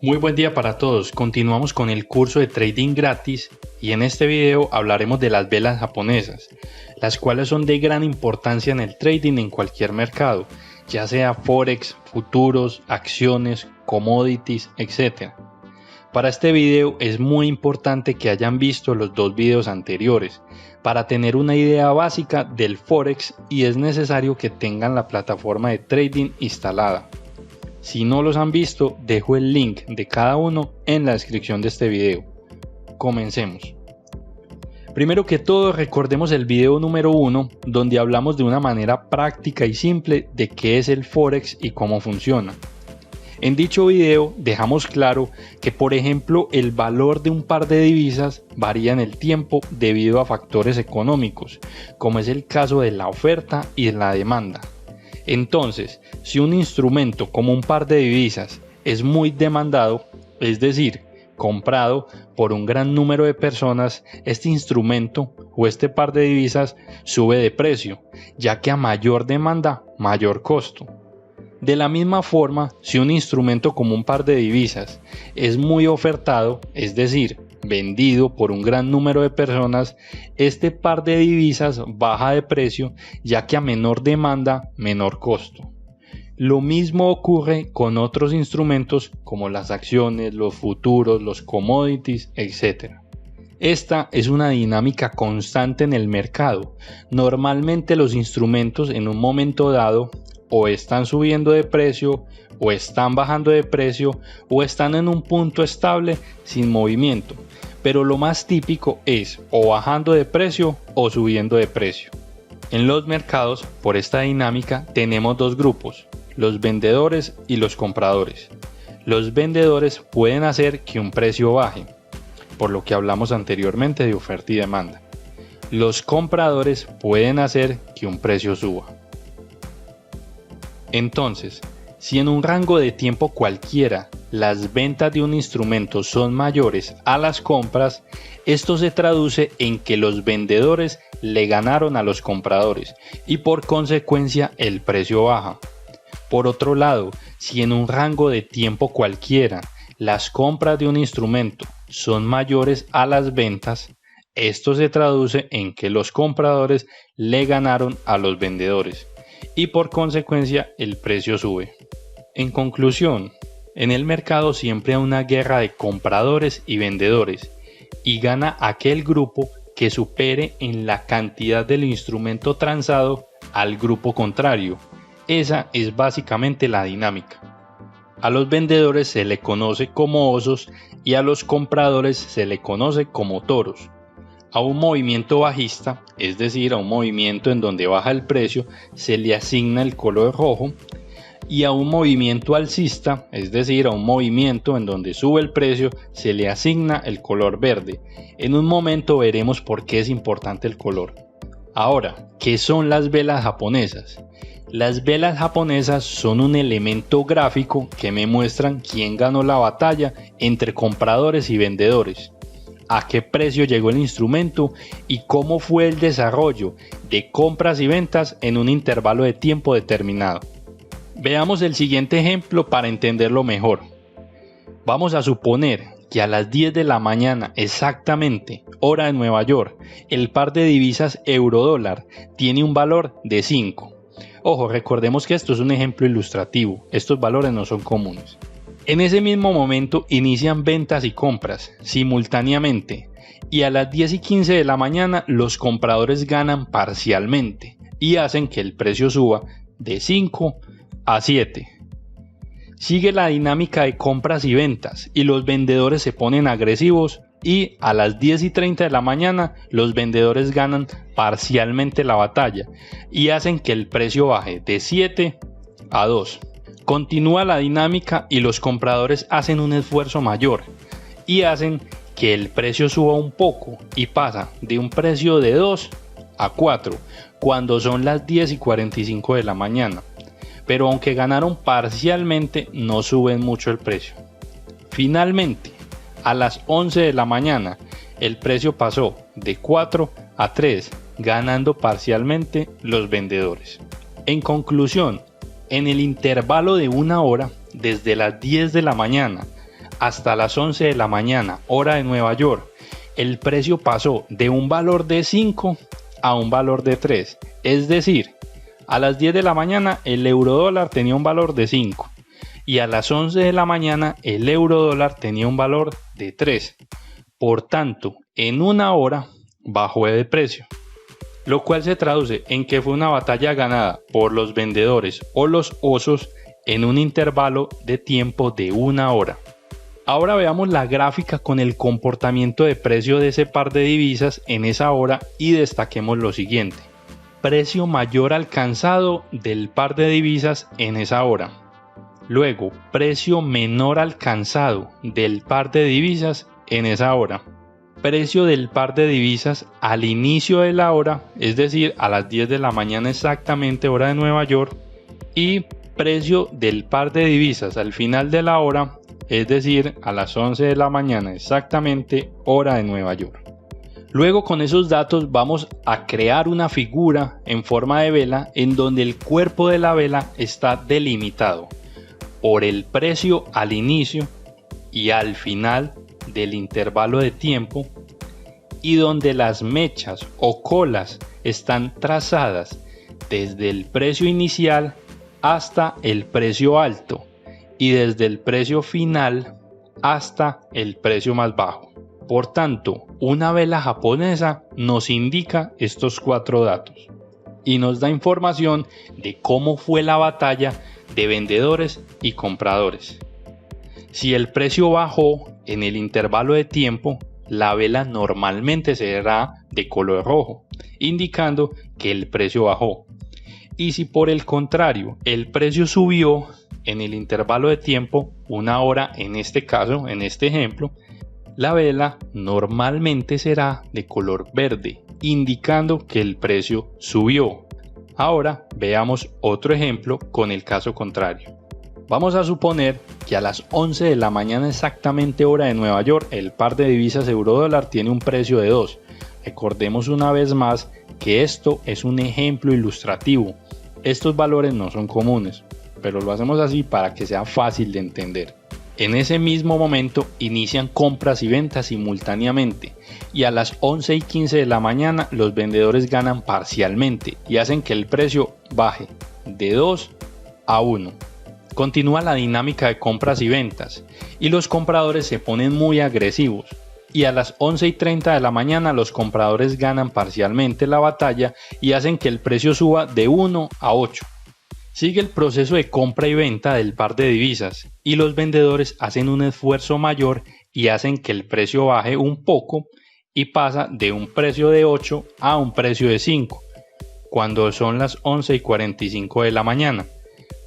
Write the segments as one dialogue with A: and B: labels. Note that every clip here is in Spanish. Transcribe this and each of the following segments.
A: Muy buen día para todos. Continuamos con el curso de trading gratis y en este video hablaremos de las velas japonesas, las cuales son de gran importancia en el trading en cualquier mercado, ya sea forex, futuros, acciones, commodities, etc. Para este video es muy importante que hayan visto los dos videos anteriores para tener una idea básica del forex y es necesario que tengan la plataforma de trading instalada. Si no los han visto, dejo el link de cada uno en la descripción de este video. Comencemos. Primero que todo, recordemos el video número 1, donde hablamos de una manera práctica y simple de qué es el Forex y cómo funciona. En dicho video dejamos claro que, por ejemplo, el valor de un par de divisas varía en el tiempo debido a factores económicos, como es el caso de la oferta y de la demanda. Entonces, si un instrumento como un par de divisas es muy demandado, es decir, comprado por un gran número de personas, este instrumento o este par de divisas sube de precio, ya que a mayor demanda, mayor costo. De la misma forma, si un instrumento como un par de divisas es muy ofertado, es decir, vendido por un gran número de personas, este par de divisas baja de precio, ya que a menor demanda, menor costo. Lo mismo ocurre con otros instrumentos como las acciones, los futuros, los commodities, etc. Esta es una dinámica constante en el mercado. Normalmente los instrumentos en un momento dado o están subiendo de precio, o están bajando de precio, o están en un punto estable sin movimiento. Pero lo más típico es o bajando de precio o subiendo de precio. En los mercados, por esta dinámica, tenemos dos grupos, los vendedores y los compradores. Los vendedores pueden hacer que un precio baje, por lo que hablamos anteriormente de oferta y demanda. Los compradores pueden hacer que un precio suba. Entonces, si en un rango de tiempo cualquiera las ventas de un instrumento son mayores a las compras, esto se traduce en que los vendedores le ganaron a los compradores y por consecuencia el precio baja. Por otro lado, si en un rango de tiempo cualquiera las compras de un instrumento son mayores a las ventas, esto se traduce en que los compradores le ganaron a los vendedores y por consecuencia el precio sube. En conclusión, en el mercado siempre hay una guerra de compradores y vendedores y gana aquel grupo que supere en la cantidad del instrumento transado al grupo contrario. Esa es básicamente la dinámica. A los vendedores se le conoce como osos y a los compradores se le conoce como toros. A un movimiento bajista, es decir, a un movimiento en donde baja el precio, se le asigna el color rojo, y a un movimiento alcista, es decir, a un movimiento en donde sube el precio, se le asigna el color verde. En un momento veremos por qué es importante el color. Ahora, ¿qué son las velas japonesas? Las velas japonesas son un elemento gráfico que me muestran quién ganó la batalla entre compradores y vendedores, a qué precio llegó el instrumento y cómo fue el desarrollo de compras y ventas en un intervalo de tiempo determinado. Veamos el siguiente ejemplo para entenderlo mejor. Vamos a suponer que a las 10 de la mañana exactamente, hora de Nueva York, el par de divisas euro-dólar tiene un valor de 5. Ojo, recordemos que esto es un ejemplo ilustrativo, estos valores no son comunes. En ese mismo momento inician ventas y compras simultáneamente y a las 10 y 15 de la mañana los compradores ganan parcialmente y hacen que el precio suba de 5 a 7. Sigue la dinámica de compras y ventas y los vendedores se ponen agresivos y a las 10 y 30 de la mañana los vendedores ganan parcialmente la batalla y hacen que el precio baje de 7 a 2. Continúa la dinámica y los compradores hacen un esfuerzo mayor y hacen que el precio suba un poco y pasa de un precio de 2 a 4 cuando son las 10 y 45 de la mañana. Pero aunque ganaron parcialmente no suben mucho el precio. Finalmente, a las 11 de la mañana el precio pasó de 4 a 3, ganando parcialmente los vendedores. En conclusión, en el intervalo de una hora, desde las 10 de la mañana hasta las 11 de la mañana, hora de Nueva York, el precio pasó de un valor de 5 a un valor de 3. Es decir, a las 10 de la mañana el euro dólar tenía un valor de 5 y a las 11 de la mañana el euro dólar tenía un valor de 3. Por tanto, en una hora bajó de precio, lo cual se traduce en que fue una batalla ganada por los vendedores o los osos en un intervalo de tiempo de una hora. Ahora veamos la gráfica con el comportamiento de precio de ese par de divisas en esa hora y destaquemos lo siguiente. Precio mayor alcanzado del par de divisas en esa hora. Luego, precio menor alcanzado del par de divisas en esa hora. Precio del par de divisas al inicio de la hora, es decir, a las 10 de la mañana exactamente, hora de Nueva York. Y precio del par de divisas al final de la hora, es decir, a las 11 de la mañana exactamente, hora de Nueva York. Luego, con esos datos vamos a crear una figura en forma de vela en donde el cuerpo de la vela está delimitado por el precio al inicio y al final del intervalo de tiempo, y donde las mechas o colas están trazadas desde el precio inicial hasta el precio alto y desde el precio final hasta el precio más bajo. Por tanto, una vela japonesa nos indica estos 4 datos y nos da información de cómo fue la batalla de vendedores y compradores. Si el precio bajó en el intervalo de tiempo, la vela normalmente será de color rojo, indicando que el precio bajó. Y si por el contrario el precio subió en el intervalo de tiempo, una hora en este caso, en este ejemplo, la vela normalmente será de color verde, indicando que el precio subió. Ahora veamos otro ejemplo con el caso contrario. Vamos a suponer que a las 11 de la mañana exactamente, hora de Nueva York, el par de divisas euro-dólar tiene un precio de 2. Recordemos una vez más que esto es un ejemplo ilustrativo. Estos valores no son comunes, pero lo hacemos así para que sea fácil de entender. En ese mismo momento inician compras y ventas simultáneamente y a las 11 y 15 de la mañana los vendedores ganan parcialmente y hacen que el precio baje de 2 a 1. Continúa la dinámica de compras y ventas y los compradores se ponen muy agresivos y a las 11 y 30 de la mañana los compradores ganan parcialmente la batalla y hacen que el precio suba de 1 a 8. Sigue el proceso de compra y venta del par de divisas y los vendedores hacen un esfuerzo mayor y hacen que el precio baje un poco y pasa de un precio de 8 a un precio de 5 cuando son las 11 y 45 de la mañana.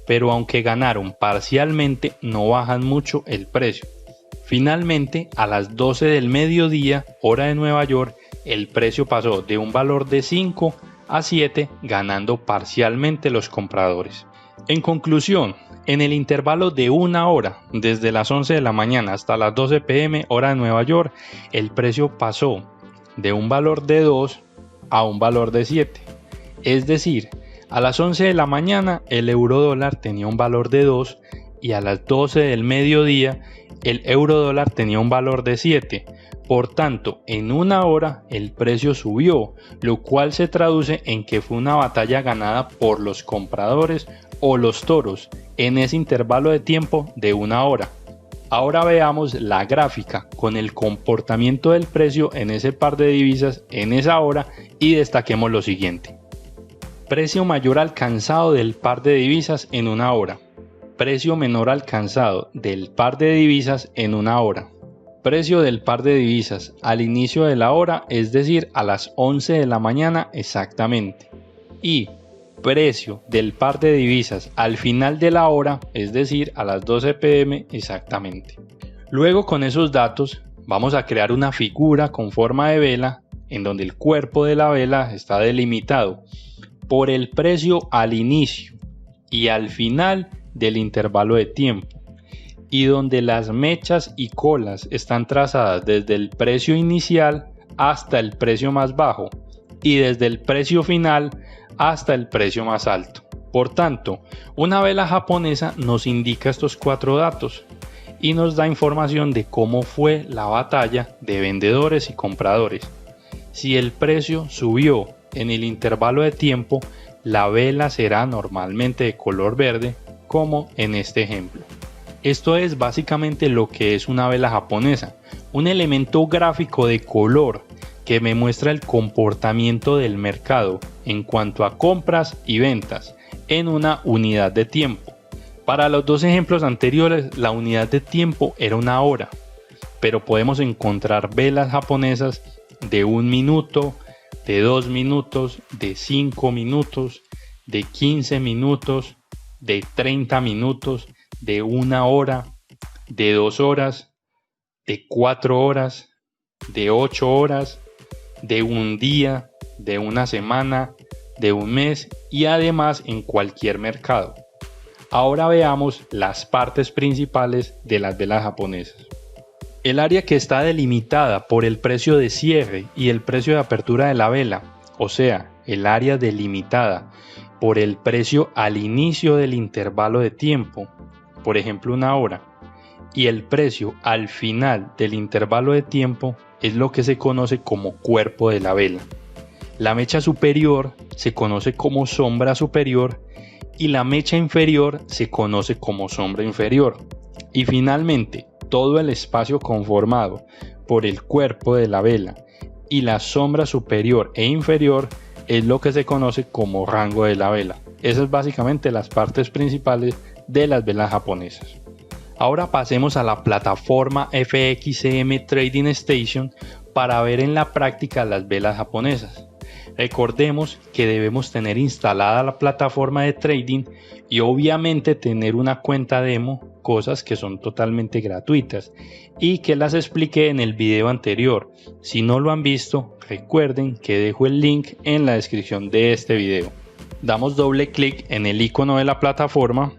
A: Pero aunque ganaron parcialmente, no bajan mucho el precio. Finalmente, a las 12 del mediodía, hora de Nueva York, el precio pasó de un valor de 5 a 7, ganando parcialmente los compradores. En conclusión, en el intervalo de una hora, desde las 11 de la mañana hasta las 12 p.m. hora de Nueva York, el precio pasó de un valor de 2 a un valor de 7. Es decir, a las 11 de la mañana el euro dólar tenía un valor de 2 y a las 12 del mediodía el euro dólar tenía un valor de 7. Por tanto, en una hora el precio subió, lo cual se traduce en que fue una batalla ganada por los compradores o los toros en ese intervalo de tiempo de una hora. Ahora veamos la gráfica con el comportamiento del precio en ese par de divisas en esa hora y destaquemos lo siguiente. Precio mayor alcanzado del par de divisas en una hora. Precio menor alcanzado del par de divisas en una hora. Precio del par de divisas al inicio de la hora, es decir, a las 11 de la mañana exactamente. Y precio del par de divisas al final de la hora, es decir, a las 12 p.m. exactamente. Luego, con esos datos, vamos a crear una figura con forma de vela en donde el cuerpo de la vela está delimitado por el precio al inicio y al final del intervalo de tiempo, y donde las mechas y colas están trazadas desde el precio inicial hasta el precio más bajo y desde el precio final hasta el precio más alto. Por tanto, una vela japonesa nos indica estos 4 datos y nos da información de cómo fue la batalla de vendedores y compradores. Si el precio subió en el intervalo de tiempo, la vela será normalmente de color verde, como en este ejemplo. Esto es básicamente lo que es una vela japonesa, un elemento gráfico de color que me muestra el comportamiento del mercado en cuanto a compras y ventas en una unidad de tiempo. Para los dos ejemplos anteriores, la unidad de tiempo era una hora, pero podemos encontrar velas japonesas de 1 minuto, de 2 minutos, de 5 minutos, de 15 minutos, de 30 minutos, de 1 hora, de 2 horas, de 4 horas, de 8 horas, de 1 día, de 1 semana, de 1 mes y además en cualquier mercado. Ahora veamos las partes principales de las velas japonesas. El área que está delimitada por el precio de cierre y el precio de apertura de la vela, o sea, el área delimitada por el precio al inicio del intervalo de tiempo, por ejemplo 1 hora, y el precio al final del intervalo de tiempo es lo que se conoce como cuerpo de la vela. La mecha superior se conoce como sombra superior y la mecha inferior se conoce como sombra inferior. Y finalmente, todo el espacio conformado por el cuerpo de la vela y la sombra superior e inferior es lo que se conoce como rango de la vela. Esas son básicamente las partes principales de las velas japonesas. Ahora pasemos a la plataforma FXCM Trading Station para ver en la práctica las velas japonesas. Recordemos que debemos tener instalada la plataforma de trading y obviamente tener una cuenta demo, cosas que son totalmente gratuitas y que las expliqué en el video anterior. Si no lo han visto, recuerden que dejo el link en la descripción de este video. Damos doble clic en el icono de la plataforma,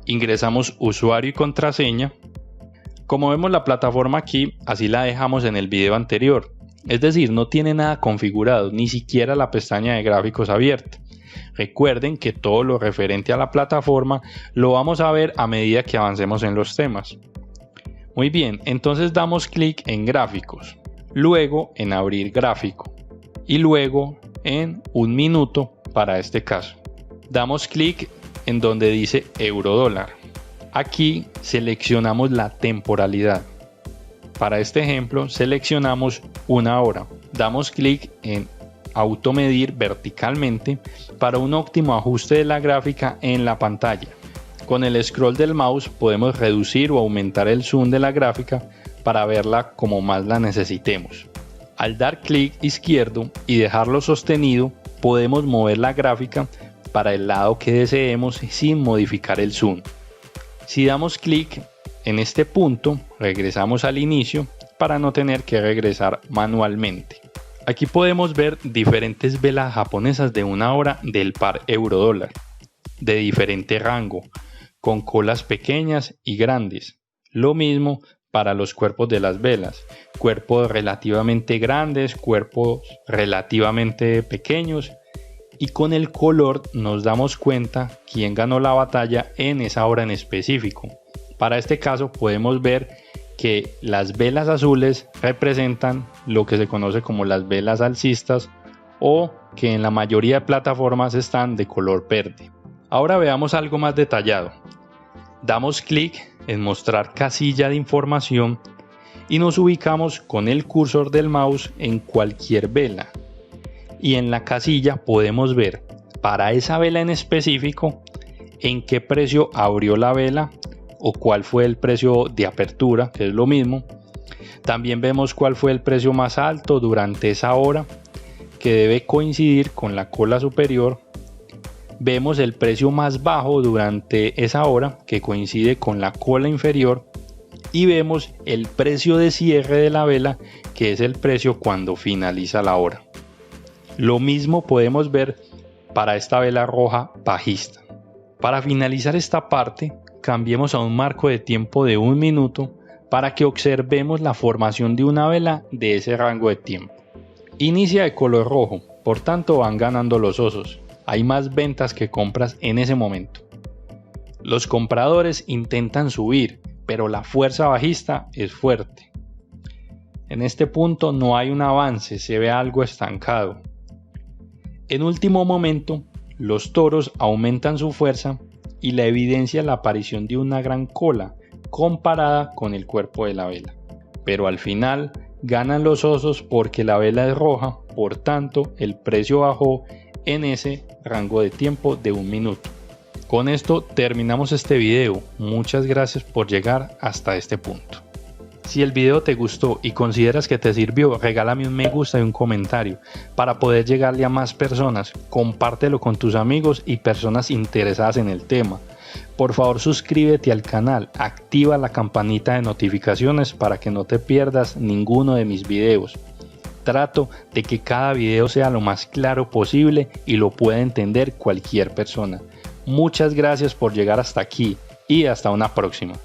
A: ingresamos usuario y contraseña. Como vemos la plataforma aquí, así la dejamos en el video anterior. Es decir, no tiene nada configurado, ni siquiera la pestaña de gráficos abierta. Recuerden que todo lo referente a la plataforma lo vamos a ver a medida que avancemos en los temas. Muy bien, entonces damos clic en gráficos, luego en abrir gráfico y luego en 1 minuto para este caso. Damos clic en donde dice euro-dólar. Aquí seleccionamos la temporalidad. Para este ejemplo seleccionamos 1 hora. Damos clic en automedir verticalmente para un óptimo ajuste de la gráfica en la pantalla. Con el scroll del mouse podemos reducir o aumentar el zoom de la gráfica para verla como más la necesitemos. Al dar clic izquierdo y dejarlo sostenido, podemos mover la gráfica para el lado que deseemos sin modificar el zoom. Si damos clic en este punto, regresamos al inicio para no tener que regresar manualmente. Aquí podemos ver diferentes velas japonesas de 1 hora del par euro-dólar, de diferente rango, con colas pequeñas y grandes. Lo mismo para los cuerpos de las velas, cuerpos relativamente grandes, cuerpos relativamente pequeños, y con el color nos damos cuenta quién ganó la batalla en esa hora en específico. Para este caso podemos ver que las velas azules representan lo que se conoce como las velas alcistas o que en la mayoría de plataformas están de color verde. Ahora veamos algo más detallado. Damos clic en mostrar casilla de información y nos ubicamos con el cursor del mouse en cualquier vela. Y en la casilla podemos ver para esa vela en específico en qué precio abrió la vela o cuál fue el precio de apertura, que es lo mismo. También vemos cuál fue el precio más alto durante esa hora, que debe coincidir con la cola superior. Vemos el precio más bajo durante esa hora, que coincide con la cola inferior. Y vemos el precio de cierre de la vela, que es el precio cuando finaliza la hora. Lo mismo podemos ver para esta vela roja bajista. Para finalizar esta parte, cambiemos a un marco de tiempo de 1 minuto para que observemos la formación de una vela de ese rango de tiempo. Inicia de color rojo, por tanto van ganando los osos. Hay más ventas que compras en ese momento. Los compradores intentan subir, pero la fuerza bajista es fuerte. En este punto no hay un avance, se ve algo estancado. En último momento, los toros aumentan su fuerza y la evidencia la aparición de una gran cola comparada con el cuerpo de la vela. Pero al final ganan los osos porque la vela es roja, por tanto el precio bajó en ese rango de tiempo de 1 minuto. Con esto terminamos este video. Muchas gracias por llegar hasta este punto. Si el video te gustó y consideras que te sirvió, regálame un me gusta y un comentario para poder llegarle a más personas. Compártelo con tus amigos y personas interesadas en el tema. Por favor, suscríbete al canal, activa la campanita de notificaciones para que no te pierdas ninguno de mis videos. Trato de que cada video sea lo más claro posible y lo pueda entender cualquier persona. Muchas gracias por llegar hasta aquí y hasta una próxima.